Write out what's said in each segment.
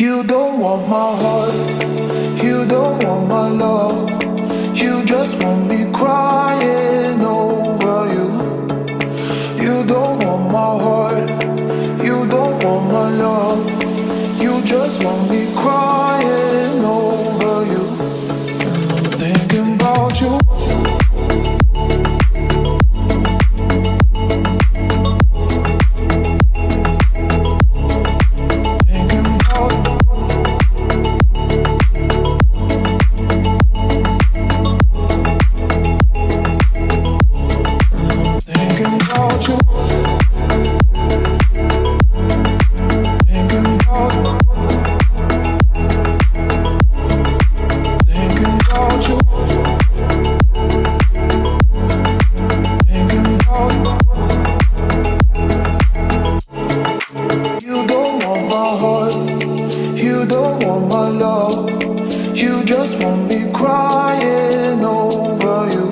You don't want my heart, you don't want my love. You just want me crying over you. You don't want my heart, you don't want my love. You just want me crying over you. And I'm thinking about you. You don't want my love, you just want me crying over you.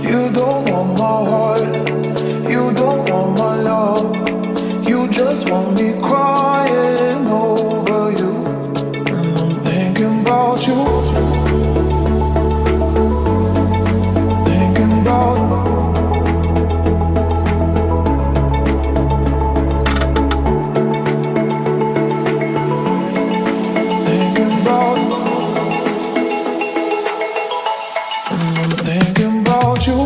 You don't want my heart, you don't want my love. You just want me crying over you. And I'm thinking about you, thinking about thinking about you.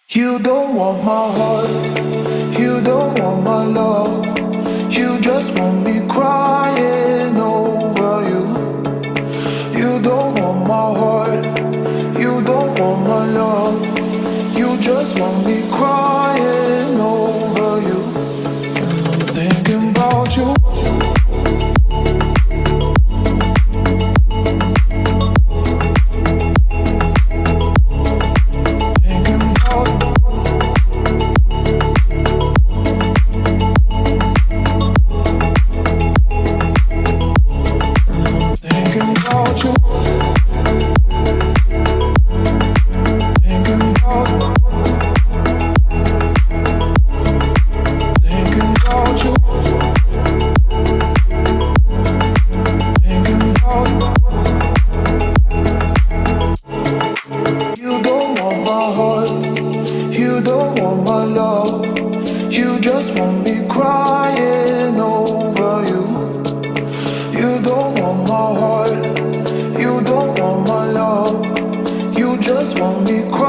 You don't want my heart, you don't want my love. You just want me crying over you. You don't want my heart, you don't want my love. You just want me crying over you. And I'm thinking about you. You don't want my love, you just want me crying over you. You don't want my heart, you don't want my love. You just want me crying.